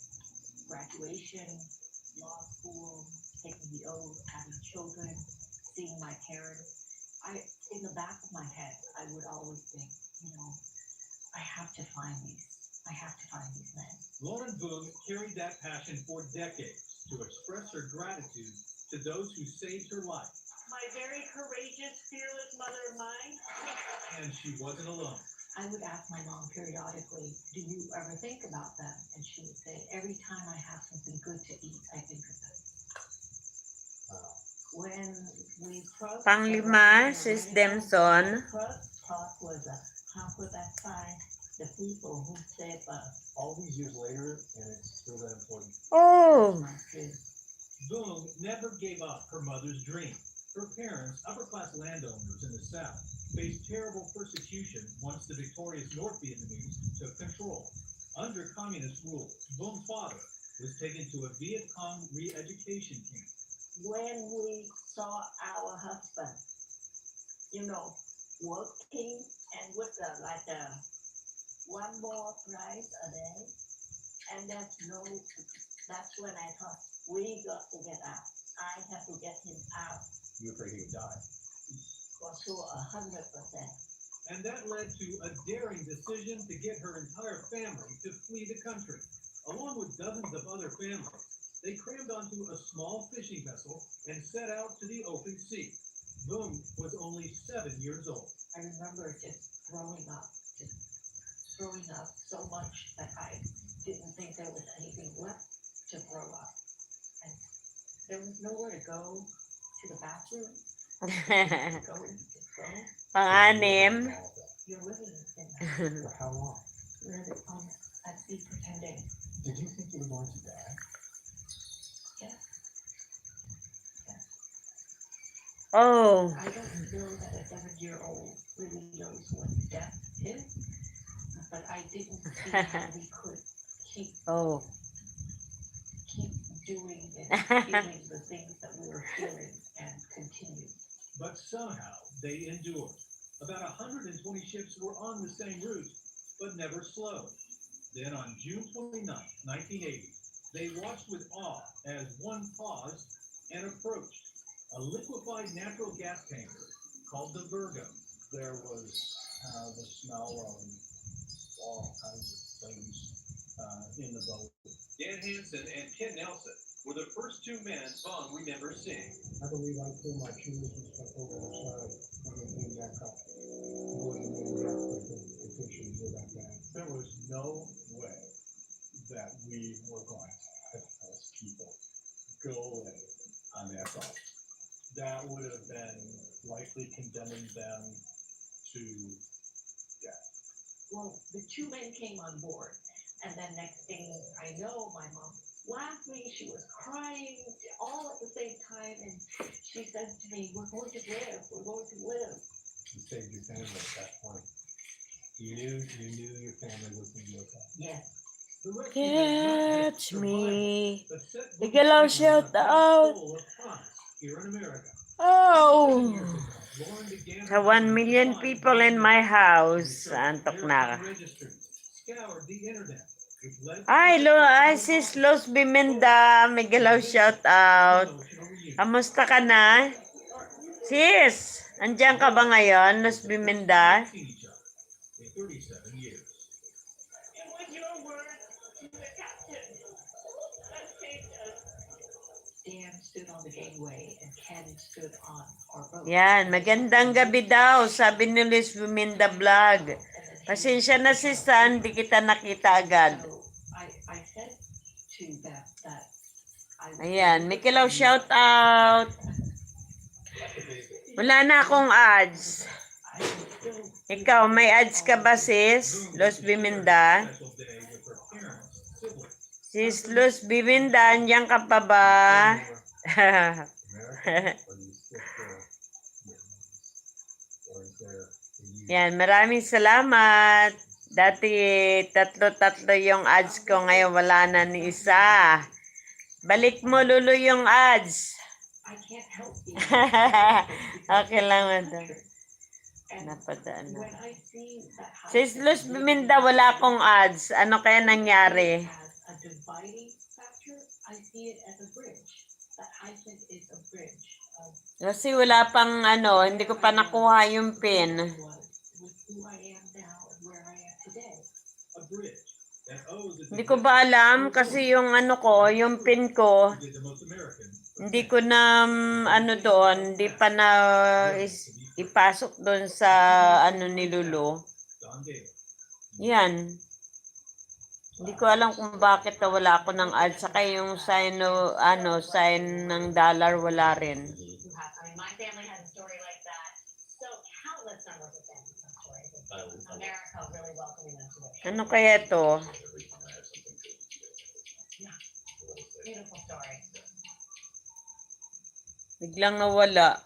graduation, law school, taking the oath, having children, seeing my parents, in the back of my head, I would always think, I have to find these. I have to find these men.
Lauren Boone carried that passion for decades to express her gratitude to those who saved her life.
My very courageous, fearless mother of mine.
And she wasn't alone.
I would ask my mom periodically, do you ever think about them? And she would say, every time I have something good to eat, I think of them. When we crossed
Panglima, Sis Demson.
first talk was how could I find the people who saved us?
All these years later, and it's still that important.
Oh,
My kids.
Boone never gave up her mother's dream. Her parents, upper-class landowners in the South, faced terrible persecution once the victorious North Vietnamese took control. Under communist rule, Boone's father was taken to a Viet Cong re-education camp.
When we saw our husband, working and with one more rice a day, and that's when I thought, we got to get out. I have to get him out.
You were afraid he would die.
For sure, 100%.
And that led to a daring decision to get her entire family to flee the country. Along with dozens of other families, they crammed onto a small fishing vessel and set out to the open sea. Boone was only 7 years old.
I remember just throwing up so much that I didn't think there was anything left to throw up. And there was nowhere to go to the bathroom.
Panganim.
You're living in
For how long?
at sea for 10 days.
Did you think you were going to die?
Yes.
Oh,
I don't know that a 7-year-old really knows what death is, but I didn't see how we could keep
oh.
doing and feeling the things that we were feeling and continue.
But somehow they endured. About 120 ships were on the same route, but never slowed. Then on June 29, 1980, they watched with awe as one paused and approached a liquefied natural gas tanker called the Virgo.
There was the smell of all kinds of things in the boat.
Dan Hansen and Ken Nelson were the first 2 men Vaughn remembers seeing.
I believe I threw my shoes and stuff over the side when they came back up. More than they got the fishing were that bad. There was no way that we were going to let those people go away on that boat. That would have been likely condemning them to death.
Well, the 2 men came on board, and then next thing I know, my mom laughing, she was crying, all at the same time, and she said to me, we're going to live, we're going to live.
You saved your family at that point. You knew your family was going to be okay.
Yes.
Catch me. Bigalaw shout out.
Here in America.
Oh. Sa 1 million people in my house. Antok na ka.
Scoured the internet.
Ay, sis Los Bimenda. Migalaw shout out. Kamusta ka na? Sis, andyan ka ba ngayon, Los Bimenda?
37 years.
It was your word to the captain that saved us.
stood on the gangway and Ken stood on our boat.
Yan, magandang gabi daw, sabi ni Luis Buminda Vlog. Pasensya na si Stan, di kita nakita agad.
So I said to them that I was
Ayan, Mikilaw, shout out. Wala na akong ads. Ikaw, may ads ka ba, sis? Los Biminda? Sis Luz Biminda, andiyan ka pa ba? Yan, maraming salamat. Dati tatlo-tatlo yung ads ko, ngayon wala na ni isa. Balik mo, Lolo, yung ads.
I can't help
Okay lang, madam. Napadaan na. Sis Luz Biminda, wala akong ads. Ano kaya nangyari?
As a dividing factor, I see it as a bridge. That Adsense is a bridge.
Kasi wala pang hindi ko pa nakuha yung pin.
With who I am now and where I am today.
A bridge that owes its
Hindi ko ba alam kasi yung yung pin ko,
to the most American.
hindi ko na doon, hindi pa na ipasok doon sa ni Lolo.
Don Gale.
Yan. Hindi ko alam kung bakit wala ako ng ad. Saka yung sign sign ng dollar wala rin.
I mean, my family has a story like that. So countless numbers of families have stories of America really welcoming them to it.
Ano kaya to?
Beautiful story.
Biglang nawala.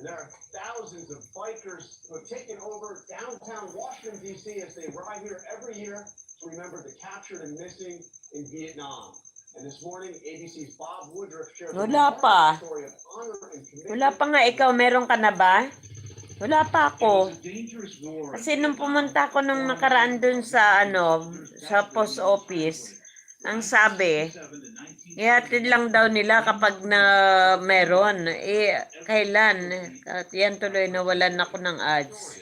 And there are thousands of bikers who have taken over downtown Washington, D.C. as they ride here every year to remember the captured and missing in Vietnam. And this morning, ABC's Bob Woodruff shared
Wala pa.
story of honor and commitment.
Wala pa nga. Ikaw, meron ka na ba? Wala pa ako.
It was a dangerous war.
Kasi nung pumunta ako nung nakaraan dun sa sa post office, ang sabi, ihatid lang daw nila kapag na meron. Kailan? At yan tuloy nawalan ako ng ads.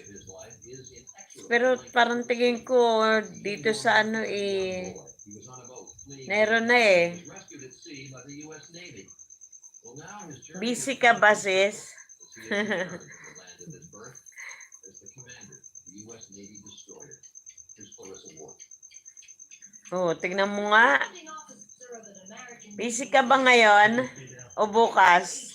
Pero parang tingin ko dito sa meron na eh. Busy ka ba, sis? Oh, tignan mo nga. Busy ka ba ngayon? O bukas?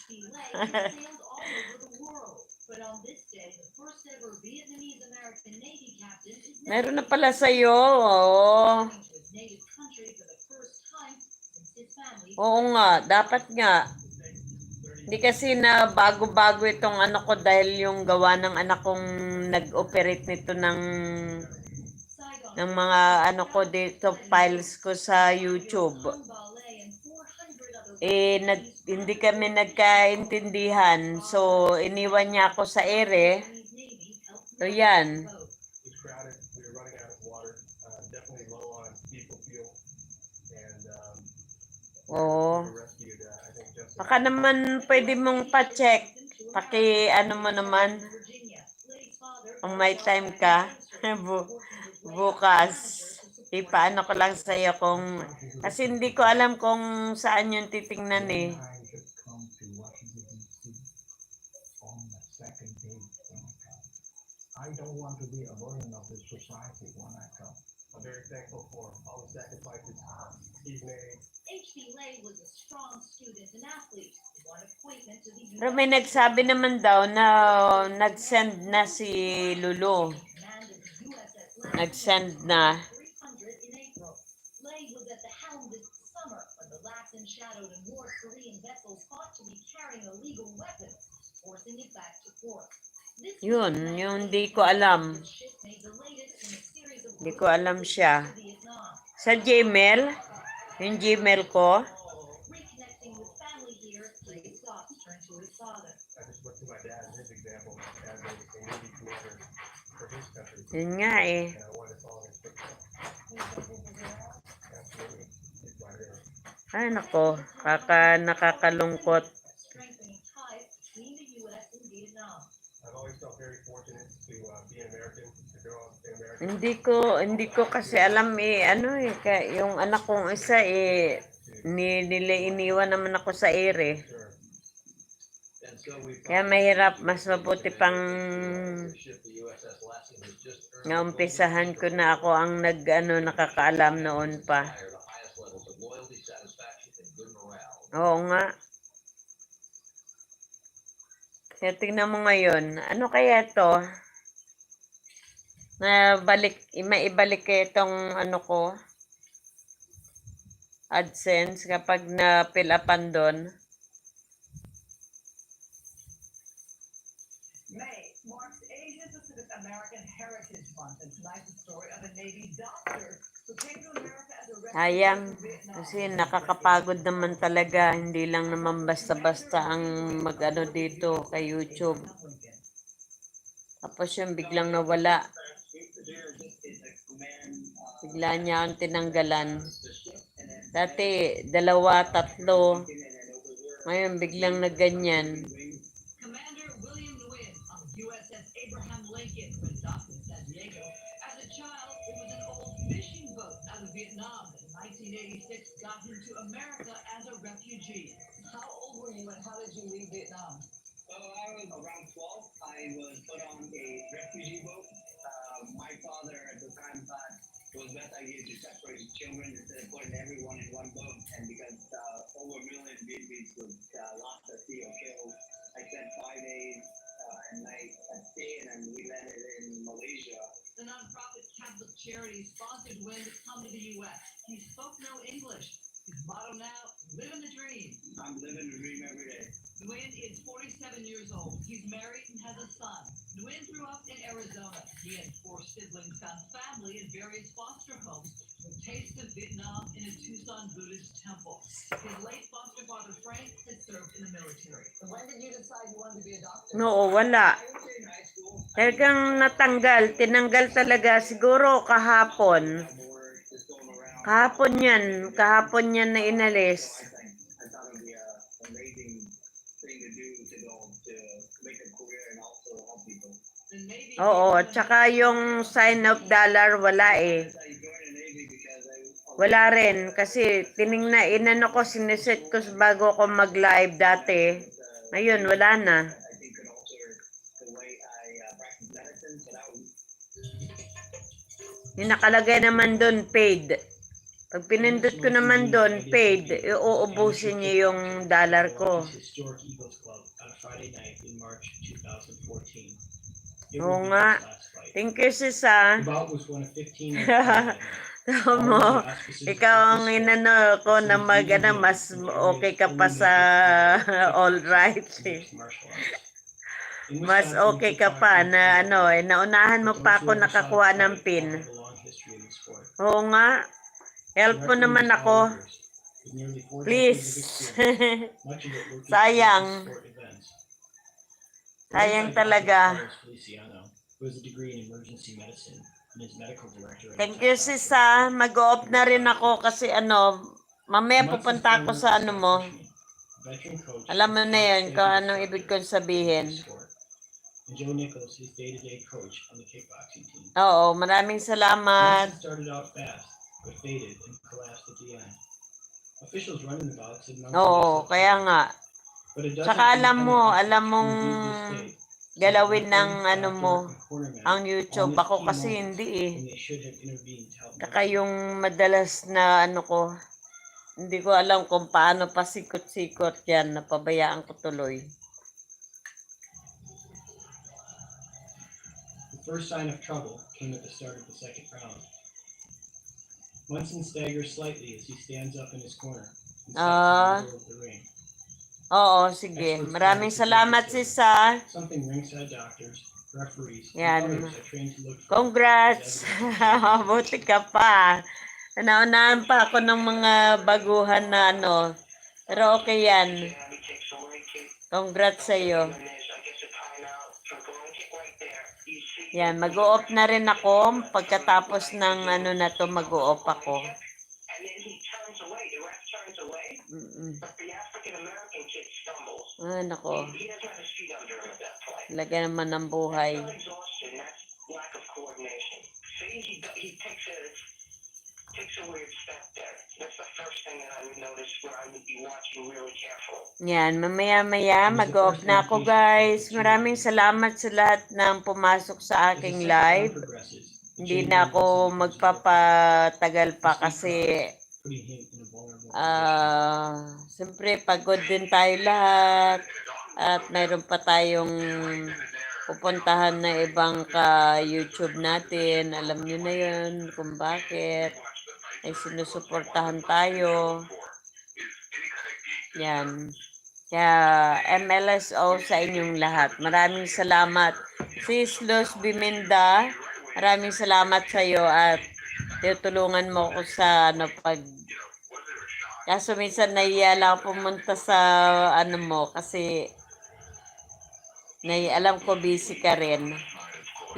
Meron na pala sa'yo. Oh. Oo nga, dapat nga. Hindi kasi na bago-bago itong ko dahil yung gawa ng anak kong nag-operate nito ng mga ko dito, files ko sa YouTube. Hindi kami nagkaintindihan. So, iniwan niya ako sa ere. So, yan.
It's crowded. We're running out of water. Definitely low on diesel fuel. And
Oo.
we were rescued, I think, just
Baka naman pwede mong pa-check. Mo naman. Kung may time ka. Bukas. Ipaano ko lang sa'yo kung... Kasi hindi ko alam kung saan yung titingnan eh.
I just come to Washington, D.C. on the second day when I come. I don't want to be a burden of this society when I come. I'm very thankful for all the sacrifices he's made.
H.B. Lay was a strong student and athlete. Won appointment to the
Pero may nagsabi naman daw na nag-send na si Lolo. Nag-send na.
300 in April. Lay was at the helm this summer when the lax and shadowed and North Korean vessels thought to be carrying illegal weapons, forcing it back to port. This
Yun, yung hindi ko alam.
ship made the latest in a series of
Hindi ko alam siya.
Vietnam.
Sa Gmail, yung Gmail ko,
Reconnecting with family here, Lay's thoughts turned to his father.
I just look to my dad and his example as a Navy commander for his country.
yun nga eh.
And I want to follow his footsteps. Absolutely. It's right there.
Ay nako, nakakalungkot.
Strengthening ties between the U.S. and Vietnam.
I've always felt very fortunate to be an American, to
Hindi ko kasi alam ano yung anak kong isa nila iniwan naman ako sa ere. Kaya mahirap, mas mabuti pang naumpisahan ko na ako ang nakakaalam noon pa. Oo nga. Kaya tingnan mo ngayon, ano kaya to? Maibalik kaya itong ko, AdSense kapag na-fill upan doon.
May marks Asian Pacific American Heritage Month, and tonight's the story of a Navy doctor who came to America as a refugee
Sayang,
from Vietnam.
kasi nakakapagod naman talaga. Hindi lang naman basta-basta ang dito kay YouTube. Tapos yung biglang nawala. Bigla niya ang tinanggalan. Dati, 2, 3. Ngayon, biglang nagganyan.
Commander William Nguyen of USS Abraham Lincoln was docked in San Diego. As a child, it was an old fishing boat out of Vietnam that in 1986 got him to America as a refugee. How old were you and how did you leave Vietnam?
I was around 12. I was put on a refugee boat. My father at the time thought it was best idea to separate the children instead of putting everyone in one boat. And because over a million babies was lost at sea or killed, I spent 5 days and night at sea, and then we landed in Malaysia.
The nonprofit Catholic charity sponsored Nguyen to come to the U.S. He spoke no English. His motto now, living the dream.
I'm living the dream every day.
Nguyen is 47 years old. He's married and has a son. Nguyen grew up in Arizona. He and 4 siblings found family in various foster homes with taste of Vietnam in a Tucson Buddhist temple. His late foster father, Frank, had served in the military. And when did you decide you wanted to be a doctor?
No, wala. Talagang natanggal. Tinanggal talaga siguro kahapon. Kahapon yan na inalis.
I thought it would be an amazing thing to do to make a career and also help people.
Oo, tsaka yung sign of dollar wala eh. Wala rin kasi inano ko, siniset ko bago ko mag-live dati. Ngayon, wala na. Yung nakalagay naman doon, paid. Pag pinindot ko naman doon, paid, uubusin niya yung dollar ko. Oo nga. Thank you, Sisa. Mo, ikaw ang inano ko na mas okay ka pa sa all right. Mas okay ka pa na naunahan mo pa ako nakakuha ng pin. Oo nga. Help mo naman ako. Please. Sayang. Sayang talaga. Thank you, Sisa. Mag-off na rin ako kasi mamaya pupunta ako sa mo. Alam mo na yun kung anong ibig kong sabihin. Oo, maraming salamat. Oo, kaya nga. Saka alam mong galawin ng mo, ang YouTube. Ako kasi hindi eh. Saka yung madalas na ko, hindi ko alam kung paano pasikot-sikot yan, napabayaan ko tuloy.
The first sign of trouble came at the start of the second round. Munson staggers slightly as he stands up in his corner.
Oo, sige. Maraming salamat, Sisa.
Something ringside doctors, referees,
yan.
and others are trained to look for.
Congrats! Mabuti ka pa. Naunahan pa ako ng mga baguhan na Pero okay yan. Congrats sa iyo. Yan, mag-o-off na rin ako. Pagkatapos ng na to, mag-o-off ako. Nako. Talaga naman ng buhay. Yan, mamaya-maya mag-off na ako guys. Maraming salamat sa lahat ng pumasok sa aking live. Hindi na ako magpapatagal pa kasi siyempre pagod din tayo lahat at mayroon pa tayong pupuntahan na ibang ka-YouTube natin. Alam niyo na yun kung bakit ay sinusuportahan tayo. Yan. Kaya MLSO sa inyong lahat. Maraming salamat. Sis Luz Biminda, maraming salamat sa iyo at tutulungan mo ko sa pag kaso minsan nahiya lang ako pumunta sa mo kasi alam ko busy ka rin.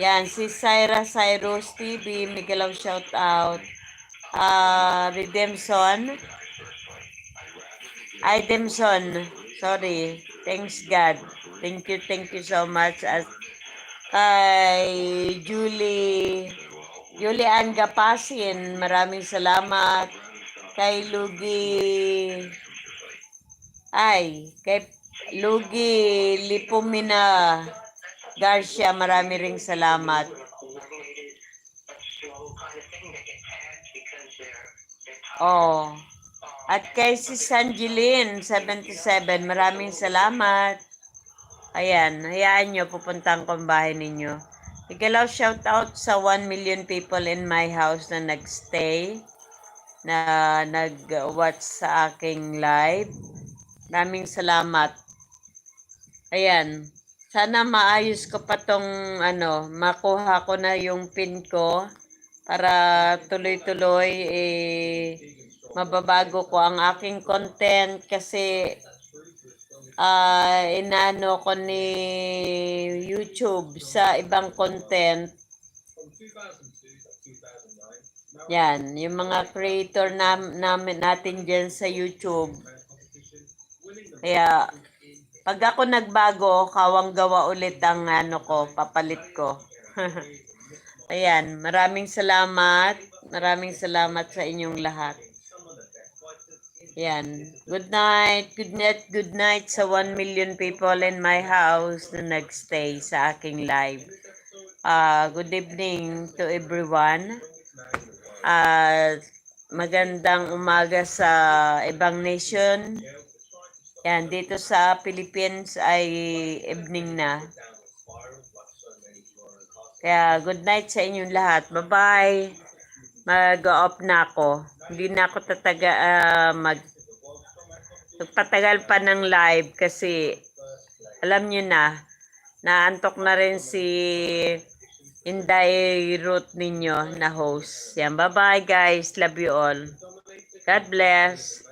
Yan, si Syra Cyrus TV, Miguelaw shout out. Redemption. Sorry. Thanks God. Thank you so much. At kay Julie Ann Gapasin, maraming salamat. Kay kay Lugi Lipumina Garcia, marami ring salamat. At kay si Sanjeline 77, maraming salamat. Ayan, hayaan nyo, pupuntahan ko ang bahay ninyo. Igalaw shout out sa 1 million people in my house na nagstay, na nag-watch sa aking live. Maraming salamat. Ayan, sana maayos ko pa tong makuha ko na yung pin ko para tuloy-tuloy mababago ko ang aking content kasi inaano ko ni YouTube sa ibang content. Yan, yung mga creator natin dyan sa YouTube. Kaya, pag ako nagbago, kawang gawa ulit ang papalit ko. Ayan, maraming salamat. Maraming salamat sa inyong lahat. Yan. Good night sa 1 million people in my house na nagstay sa aking live. Good evening to everyone. Magandang umaga sa ibang nation. Yan, dito sa Philippines ay evening na. Kaya good night sa inyong lahat. Bye-bye. Mag-off na ako. Hindi na ako magpatagal pa ng live kasi alam nyo na, naantok na rin si Inday Ruth ninyo na host. Yan, bye-bye guys. Love you all. God bless.